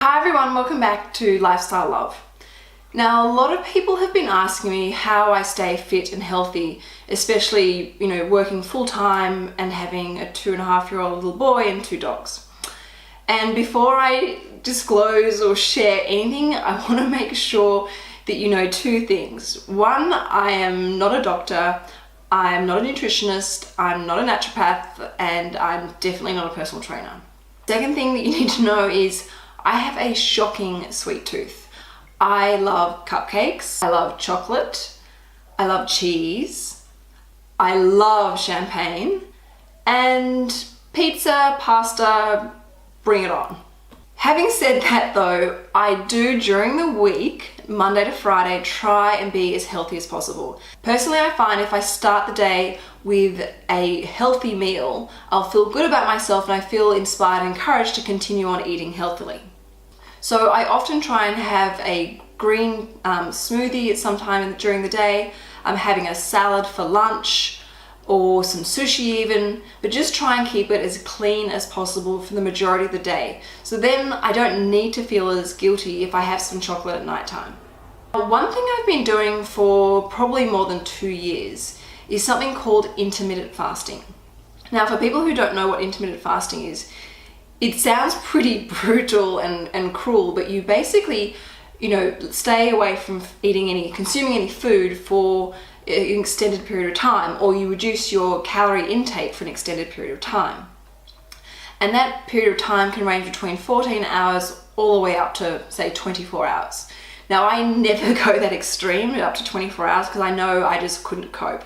Hi everyone, welcome back to Lifestyle Love. Now, a lot of people have been asking me how I stay fit and healthy, especially, working full time and having a 2.5-year-old little boy and 2 dogs. And before I disclose or share anything, I want to make sure that you know 2 things. One, I am not a doctor, I'm not a nutritionist, I'm not a naturopath, and I'm definitely not a personal trainer. Second thing that you need to know is I have a shocking sweet tooth. I love cupcakes, I love chocolate, I love cheese, I love champagne, and pizza, pasta, bring it on. Having said that though, I do during the week, Monday to Friday, try and be as healthy as possible. Personally, I find if I start the day with a healthy meal, I'll feel good about myself and I feel inspired and encouraged to continue on eating healthily. So I often try and have a green smoothie at some time during the day. I'm having a salad for lunch or some sushi even, but just try and keep it as clean as possible for the majority of the day. So then I don't need to feel as guilty if I have some chocolate at nighttime. One thing I've been doing for probably more than 2 years is something called intermittent fasting. Now, for people who don't know what intermittent fasting is, it sounds pretty brutal and cruel, but you basically, stay away from consuming any food for an extended period of time, or you reduce your calorie intake for an extended period of time. And that period of time can range between 14 hours all the way up to, say, 24 hours. Now, I never go that extreme, up to 24 hours, because I know I just couldn't cope.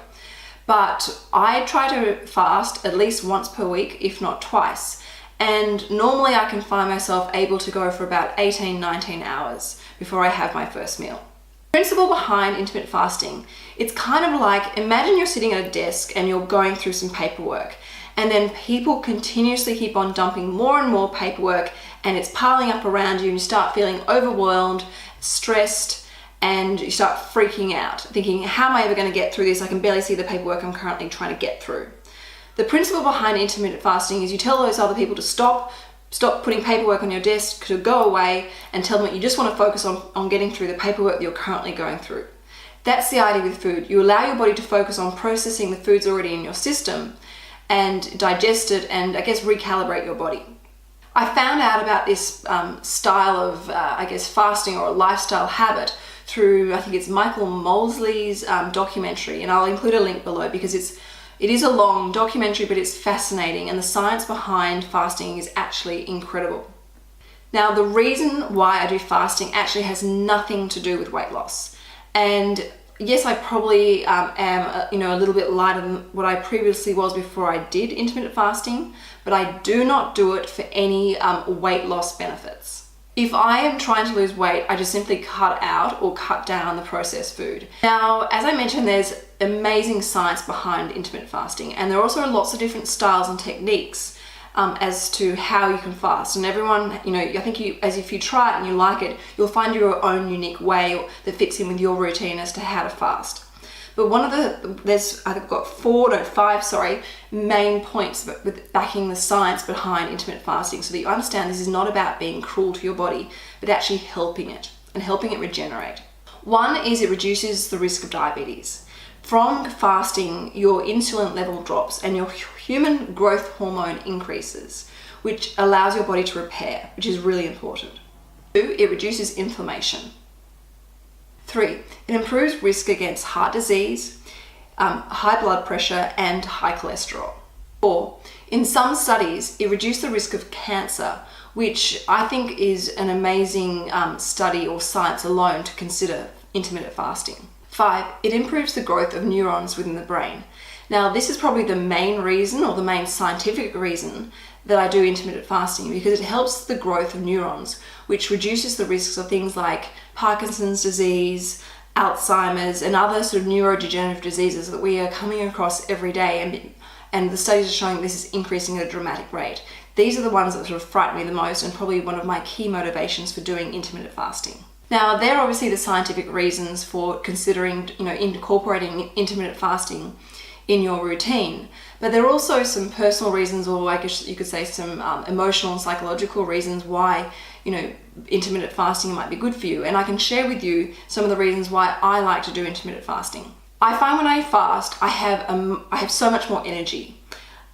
But I try to fast at least once per week, if not twice. And normally I can find myself able to go for about 18-19 hours before I have my first meal. The principle behind intermittent fasting, it's kind of like, imagine you're sitting at a desk and you're going through some paperwork, and then people continuously keep on dumping more and more paperwork, and it's piling up around you, and you start feeling overwhelmed, stressed, and you start freaking out, thinking, how am I ever going to get through this? I can barely see the paperwork I'm currently trying to get through. The principle behind intermittent fasting is you tell those other people to stop putting paperwork on your desk, to go away, and tell them that you just want to focus on getting through the paperwork that you're currently going through. That's the idea with food. You allow your body to focus on processing the foods already in your system and digest it and, recalibrate your body. I found out about this style of, fasting or a lifestyle habit through, I think it's Michael Mosley's documentary, and I'll include a link below because it is a long documentary, but it's fascinating, and the science behind fasting is actually incredible. Now, the reason why I do fasting actually has nothing to do with weight loss. And yes, I probably am a little bit lighter than what I previously was before I did intermittent fasting, but I do not do it for any weight loss benefits. If I am trying to lose weight, I just simply cut out or cut down the processed food. Now, as I mentioned, there's amazing science behind intermittent fasting, and there are also lots of different styles and techniques as to how you can fast. And everyone, I think if you try it and you like it, you'll find your own unique way that fits in with your routine as to how to fast. But I've got 5 main points with backing the science behind intermittent fasting, so that you understand this is not about being cruel to your body, but actually helping it and helping it regenerate. One is it reduces the risk of diabetes. From fasting, your insulin level drops and your human growth hormone increases, which allows your body to repair, which is really important. 2, it reduces inflammation. 3, it improves risk against heart disease, high blood pressure, and high cholesterol. 4, in some studies, it reduced the risk of cancer, which I think is an amazing study or science alone to consider intermittent fasting. 5, it improves the growth of neurons within the brain. Now, this is probably the main reason, or the main scientific reason, that I do intermittent fasting, because it helps the growth of neurons, which reduces the risks of things like Parkinson's disease, Alzheimer's, and other sort of neurodegenerative diseases that we are coming across every day, and the studies are showing this is increasing at a dramatic rate. These are the ones that sort of frighten me the most, and probably one of my key motivations for doing intermittent fasting. Now, there are obviously the scientific reasons for considering, incorporating intermittent fasting in your routine. But there are also some personal reasons, or I guess you could say some emotional and psychological reasons why, intermittent fasting might be good for you. And I can share with you some of the reasons why I like to do intermittent fasting. I find when I fast, I have so much more energy.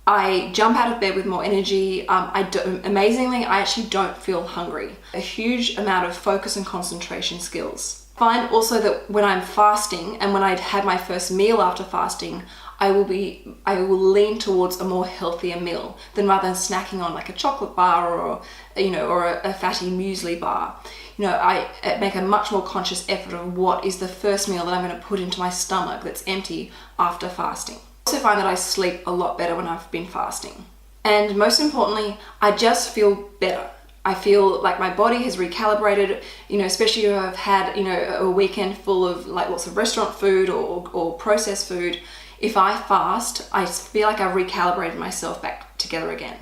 I jump out of bed with more energy. Amazingly, I actually don't feel hungry. A huge amount of focus and concentration skills. I find also that when I'm fasting and when I'd had my first meal after fasting, I will lean towards a more healthier meal than rather than snacking on like a chocolate bar or a fatty muesli bar. I make a much more conscious effort of what is the first meal that I'm going to put into my stomach that's empty after fasting. I also find that I sleep a lot better when I've been fasting. And most importantly, I just feel better. I feel like my body has recalibrated, especially if I've had, a weekend full of like lots of restaurant food or processed food. If I fast, I feel like I've recalibrated myself back together again.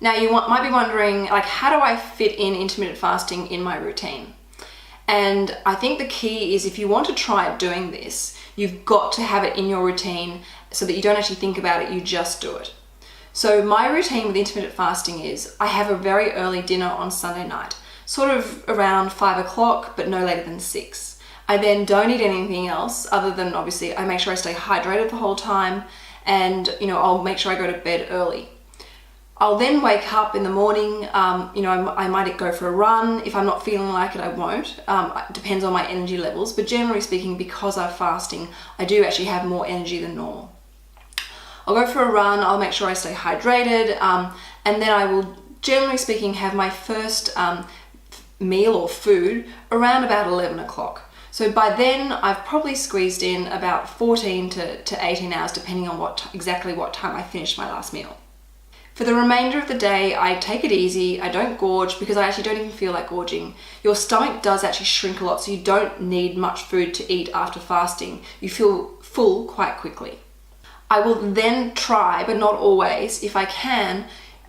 Now you might be wondering, like, how do I fit in intermittent fasting in my routine? And I think the key is, if you want to try doing this, you've got to have it in your routine so that you don't actually think about it, you just do it. So my routine with intermittent fasting is I have a very early dinner on Sunday night, sort of around 5 o'clock, but no later than 6. I then don't eat anything else other than, obviously, I make sure I stay hydrated the whole time, and I'll make sure I go to bed early. I'll then wake up in the morning, I might go for a run. If I'm not feeling like it, I won't. It depends on my energy levels, but generally speaking, because I'm fasting, I do actually have more energy than normal. I'll go for a run, I'll make sure I stay hydrated, and then I will, generally speaking, have my first meal or food around about 11 o'clock. So by then, I've probably squeezed in about 14 to 18 hours, depending on exactly what time I finished my last meal. For the remainder of the day, I take it easy. I don't gorge because I actually don't even feel like gorging. Your stomach does actually shrink a lot, so you don't need much food to eat after fasting. You feel full quite quickly. I will then try, but not always, if I can,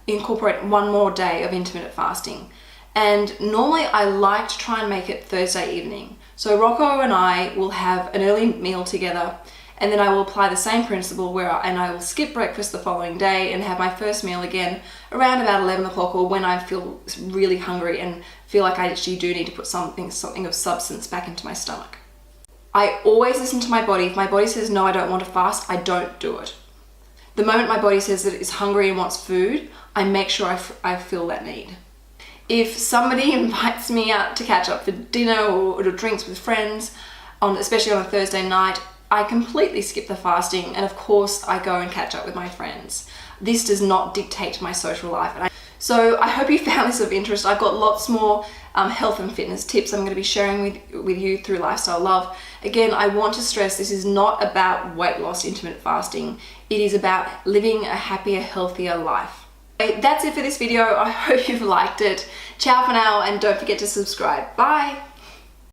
incorporate one more day of intermittent fasting. And normally I like to try and make it Thursday evening. So Rocco and I will have an early meal together, and then I will apply the same principle and I will skip breakfast the following day and have my first meal again around about 11 o'clock, or when I feel really hungry and feel like I actually do need to put something of substance back into my stomach. I always listen to my body. If my body says, no, I don't want to fast, I don't do it. The moment my body says that it's hungry and wants food, I make sure I feel that need. If somebody invites me out to catch up for dinner or drinks with friends, especially on a Thursday night, I completely skip the fasting, and of course I go and catch up with my friends. This does not dictate my social life. So I hope you found this of interest. I've got lots more health and fitness tips I'm going to be sharing with you through Lifestyle Love. Again, I want to stress this is not about weight loss intermittent fasting. It is about living a happier, healthier life. Okay, that's it for this video. I hope you've liked it. Ciao for now, and don't forget to subscribe. Bye!